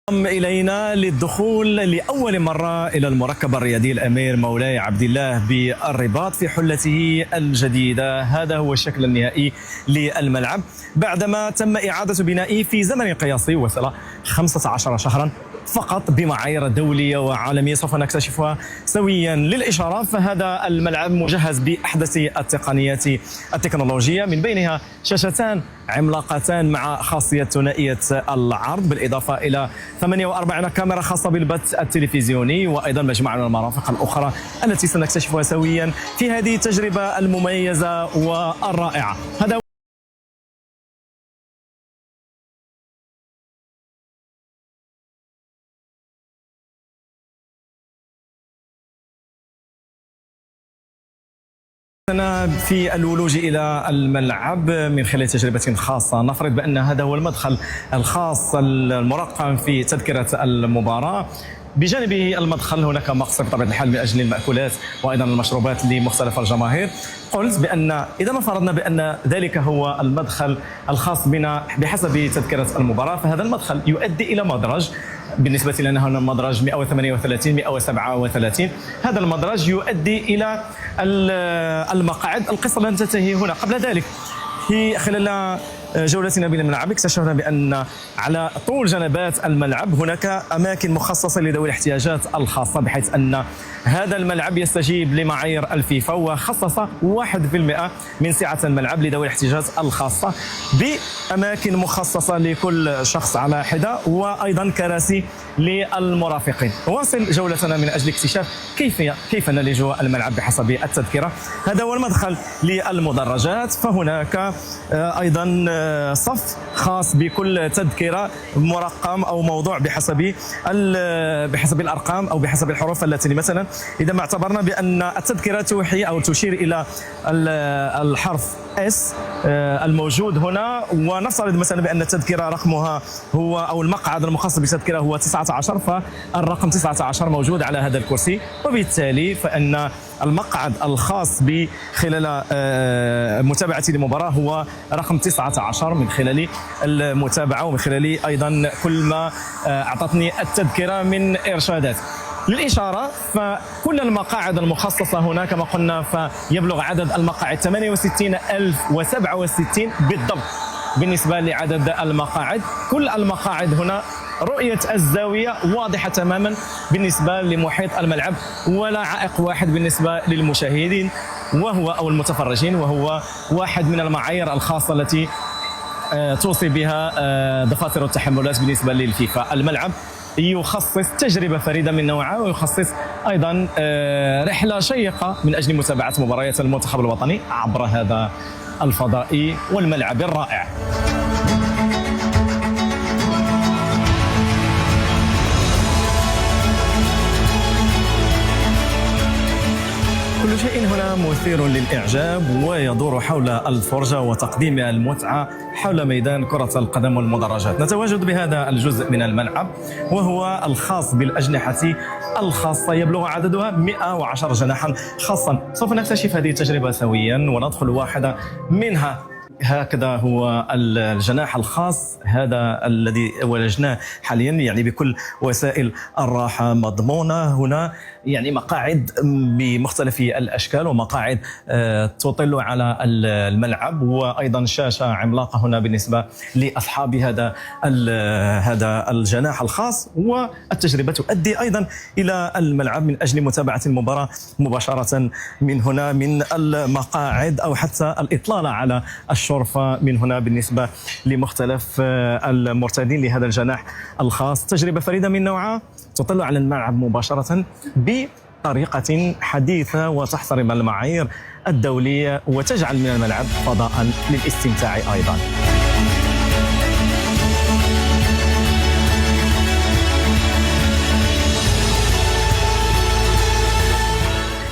إلينا للدخول لأول مرة إلى المركب الرياضي الأمير مولاي عبد الله بالرباط في حلته الجديدة. هذا هو الشكل النهائي للملعب بعدما تم إعادة بنائه في زمن قياسي وصل 15 شهرا فقط بمعايير دولية وعالمية سوف نكتشفها سويا. للإشارة فهذا الملعب مجهز بأحدث التقنيات التكنولوجية، من بينها شاشتان عملاقتان مع خاصية ثنائية العرض، بالإضافة إلى 48 كاميرا خاصة بالبث التلفزيوني، وأيضا مجموعة من المرافق الأخرى التي سنكتشفها سويا في هذه التجربة المميزة والرائعة. هذا في الولوج إلى الملعب من خلال تجربة خاصة. نفرض بأن هذا هو المدخل الخاص المرقم في تذكرة المباراة. بجانبه المدخل هناك مقصد بطبيعة الحال من أجل المأكولات وأيضا المشروبات لمختلف الجماهير. قلت بأن إذا ما فرضنا بأن ذلك هو المدخل الخاص بنا بحسب تذكرة المباراة، فهذا المدخل يؤدي إلى مدرج. بالنسبة لنا هنا مدرج 138 137. هذا المدرج يؤدي إلى المقاعد. القصة لن تنتهي هنا. قبل ذلك في خلال جولتنا بالملعب اكتشفنا بأن على طول جنبات الملعب هناك أماكن مخصصة لذوي الاحتياجات الخاصة، بحيث أن هذا الملعب يستجيب لمعايير الفيفا وخصص 1% من سعة الملعب لذوي الاحتياجات الخاصة، بأماكن مخصصة لكل شخص على حدة، وأيضا كراسي للمرافقين. واصل جولتنا من أجل اكتشاف كيف نلج الملعب بحسب التذكرة. هذا هو المدخل للمدرجات، فهناك أيضا صف خاص بكل تذكرة مرقم أو موضوع بحسب الأرقام أو بحسب الحروف التي مثلا إذا ما اعتبرنا بأن التذكرة توحي أو تشير إلى الحرف S الموجود هنا، ونفترض مثلا بأن التذكرة رقمها هو أو المقعد المخصص بالتذكرة هو 19، فالرقم 19 موجود على هذا الكرسي، وبالتالي فإن المقعد الخاص بخلال متابعة المباراة هو رقم 19 من خلال المتابعة ومن خلال أيضا كل ما أعطتني التذكرة من إرشادات. للإشارة فكل المقاعد المخصصة هنا كما قلنا فيبلغ عدد المقاعد 68,067 بالضبط. بالنسبة لعدد المقاعد، كل المقاعد هنا رؤية الزاوية واضحة تماما بالنسبة لمحيط الملعب، ولا عائق واحد بالنسبة للمشاهدين وهو أو المتفرجين، وهو واحد من المعايير الخاصة التي توصي بها دفاتر التحملات بالنسبة للفيفا. الملعب يخصص تجربة فريدة من نوعها، ويخصص أيضا رحلة شيقة من أجل متابعة مباريات المنتخب الوطني عبر هذا الفضاء والملعب الرائع. كل شيء هنا مثير للإعجاب ويدور حول الفرجة وتقديم المتعة حول ميدان كرة القدم والمدرجات. نتواجد بهذا الجزء من الملعب وهو الخاص بالأجنحة الخاصة، يبلغ عددها 110 جناحا خاصا. سوف نكتشف هذه التجربة سويا وندخل واحدة منها. هكذا هو الجناح الخاص، هذا الذي ولجناه حاليا يعني بكل وسائل الراحة مضمونة. هنا يعني مقاعد بمختلف الأشكال ومقاعد تطل على الملعب، وأيضا شاشة عملاقة هنا بالنسبة لأصحاب هذا الجناح الخاص. والتجربة تؤدي أيضا إلى الملعب من أجل متابعة المباراة مباشرة من هنا من المقاعد، أو حتى الإطلالة على الشرفة من هنا بالنسبة لمختلف المرتادين لهذا الجناح الخاص. تجربة فريدة من نوعها تطل على الملعب مباشرة بطريقة حديثة وتحترم المعايير الدولية وتجعل من الملعب فضاء للاستمتاع أيضا.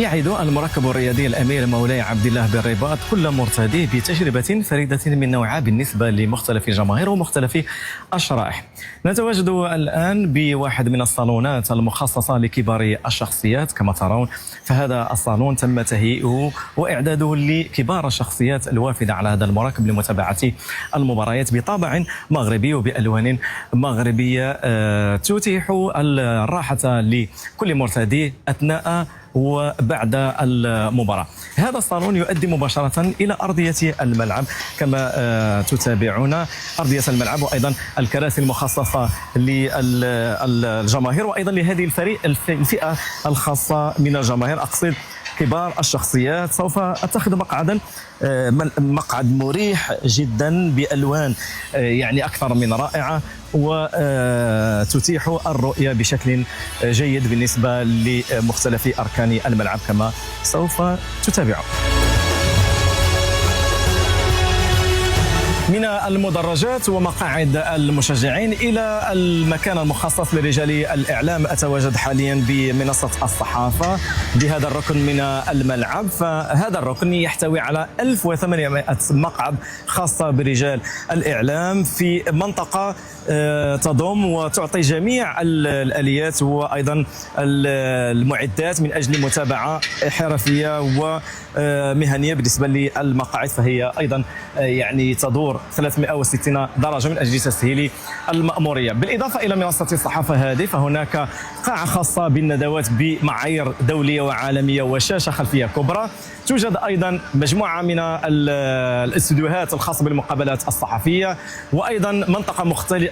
يعد المركب الرياضي الأمير مولاي عبد الله بن رباط كل مرتديه بتجربة فريدة من نوعها بالنسبة لمختلف الجماهير ومختلف الشرائح. نتواجد الآن بواحد من الصالونات المخصصة لكبار الشخصيات. كما ترون فهذا الصالون تم تهيئه وإعداده لكبار الشخصيات الوافدة على هذا المركب لمتابعة المباريات بطابع مغربي وبألوان مغربية تتيح الراحة لكل مرتدي أثناء وبعد المباراة. هذا الصالون يؤدي مباشرة إلى أرضية الملعب كما تتابعون أرضية الملعب، وأيضا الكراسي المخصصة للجماهير، وأيضا لهذه الفئة الخاصة من الجماهير، أقصد كبار الشخصيات. سوف أتخذ مقعد مريح جدا بألوان يعني أكثر من رائعة وتتيح الرؤية بشكل جيد بالنسبة لمختلف أركان الملعب كما سوف تتابعون. من المدرجات ومقاعد المشجعين إلى المكان المخصص لرجال الإعلام، أتواجد حاليا بمنصة الصحافة بهذا الركن من الملعب. فهذا الركن يحتوي على 1800 مقعد خاصة برجال الإعلام في منطقة تضم وتعطي جميع الآليات وأيضا المعدات من أجل متابعة حرفية ومهنية. بالنسبة للمقاعد فهي أيضا يعني تدور 360 درجة من أجل تسهيل المأمورية. بالإضافة إلى منصة الصحافة هذه فهناك قاعة خاصة بالندوات بمعايير دولية وعالمية وشاشة خلفية كبرى. توجد أيضا مجموعة من الاستديوهات الخاصة بالمقابلات الصحفية، وأيضا منطقة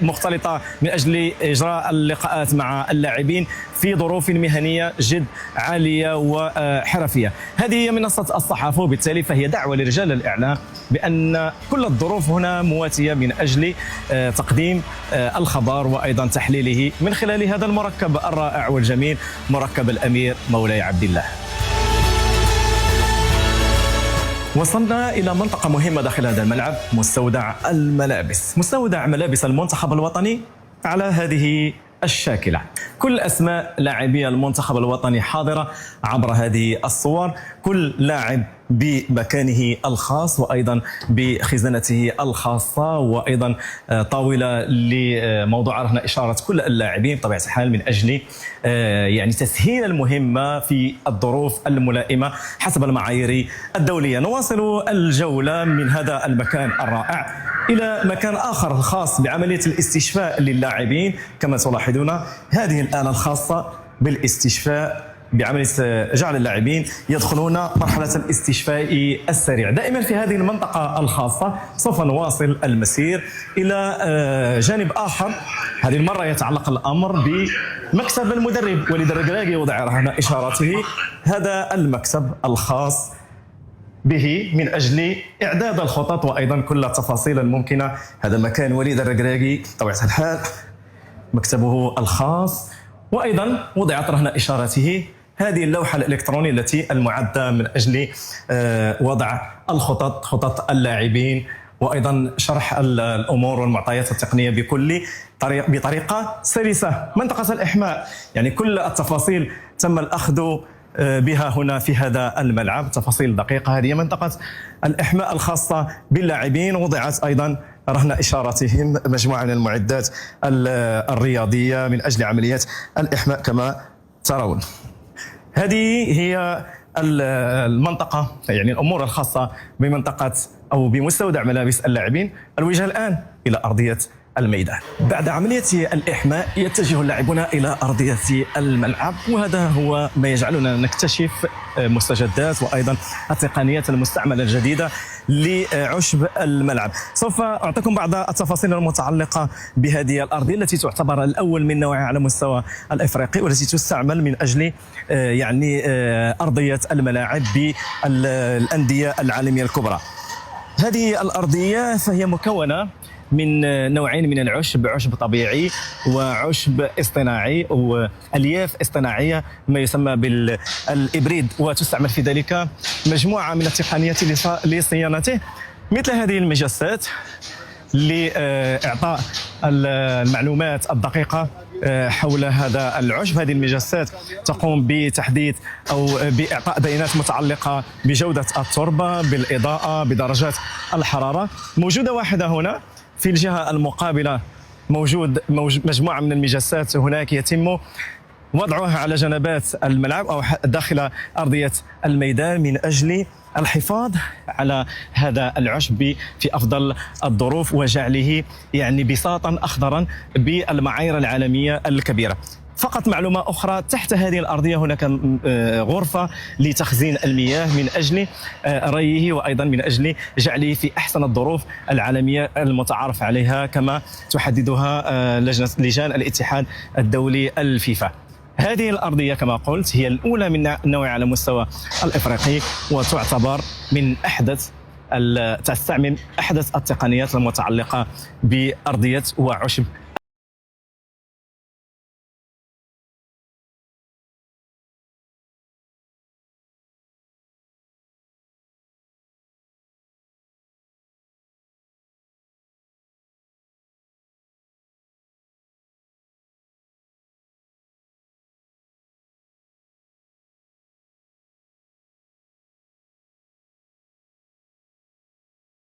مختلطة من أجل إجراء اللقاءات مع اللاعبين في ظروف مهنية جد عالية وحرفية. هذه هي منصة الصحافة، وبالتالي فهي دعوة لرجال الإعلام بأن كل الظروف هنا مواتية من أجل تقديم الخبر وأيضا تحليله من خلال هذا المركب الرائع والجميل، مركب الأمير مولاي عبد الله. وصلنا إلى منطقة مهمة داخل هذا الملعب، مستودع الملابس. مستودع ملابس المنتخب الوطني على هذه الشاكلة. كل أسماء لاعبي المنتخب الوطني حاضرة عبر هذه الصور، كل لاعب بمكانه الخاص وأيضا بخزانته الخاصة، وأيضا طاولة لموضوع رهن إشارة كل اللاعبين بطبيعة الحال من أجل يعني تسهيل المهمة في الظروف الملائمة حسب المعايير الدولية. نواصل الجولة من هذا المكان الرائع إلى مكان آخر خاص بعملية الاستشفاء للاعبين. كما تلاحظون هذه الآلة الخاصة بالاستشفاء بعملية جعل اللاعبين يدخلون مرحلة الاستشفاء السريع. دائما في هذه المنطقة الخاصة سوف نواصل المسير إلى جانب آخر. هذه المرة يتعلق الأمر بمكتب المدرب وليد الركراكي وضع رهن إشارته. هذا المكتب الخاص به من أجل إعداد الخطط وأيضا كل التفاصيل الممكنة. هذا مكان وليد الركراكي بطبيعة الحال، مكتبه الخاص، وأيضا وضعت رهن إشارته هذه اللوحة الإلكترونية التي المعدة من أجل وضع الخطط، خطط اللاعبين، وأيضا شرح الأمور والمعطيات التقنية بطريقة سلسة. منطقة الإحماء يعني كل التفاصيل تم الأخذ بها هنا في هذا الملعب، تفاصيل دقيقة. هذه منطقة الإحماء الخاصة باللاعبين، وضعت أيضا رهن إشارتهم مجموعة من المعدات الرياضية من أجل عمليات الإحماء كما ترون. هذه هي المنطقة يعني الأمور الخاصة بمنطقة أو بمستودع ملابس اللاعبين. الوجهة الآن إلى أرضية الميدان. بعد عملية الإحماء يتجه اللاعبون إلى أرضية الملعب، وهذا هو ما يجعلنا نكتشف مستجدات وأيضا التقنيات المستعملة الجديدة لعشب الملعب. سوف أعطيكم بعض التفاصيل المتعلقة بهذه الأرضية التي تعتبر الأول من نوعها على مستوى الإفريقي، والتي تستعمل من أجل يعني أرضية الملاعب بالأندية العالمية الكبرى. هذه الأرضية فهي مكونة من نوعين من العشب، عشب طبيعي وعشب اصطناعي والياف اصطناعيه ما يسمى بالإبريد، وتستعمل في ذلك مجموعه من التقنيات لصيانته، مثل هذه المجسات لإعطاء المعلومات الدقيقة حول هذا العشب. هذه المجسات تقوم بتحديد أو بإعطاء بيانات متعلقة بجودة التربة، بالإضاءة، بدرجات الحرارة. موجودة واحدة هنا في الجهة المقابلة، موجود مجموعة من المجسات هناك يتم وضعها على جنبات الملعب أو داخل أرضية الميدان من أجل الحفاظ على هذا العشب في أفضل الظروف وجعله يعني بساطا أخضرا بالمعايير العالمية الكبيرة. فقط معلومة أخرى، تحت هذه الأرضية هناك غرفة لتخزين المياه من أجل ريه وأيضا من أجل جعله في أحسن الظروف العالمية المتعارف عليها كما تحددها لجان الاتحاد الدولي الفيفا. هذه الأرضية كما قلت هي الأولى من نوعها على مستوى الإفريقي، وتعتبر من تستعمل أحدث التقنيات المتعلقة بأرضية وعشب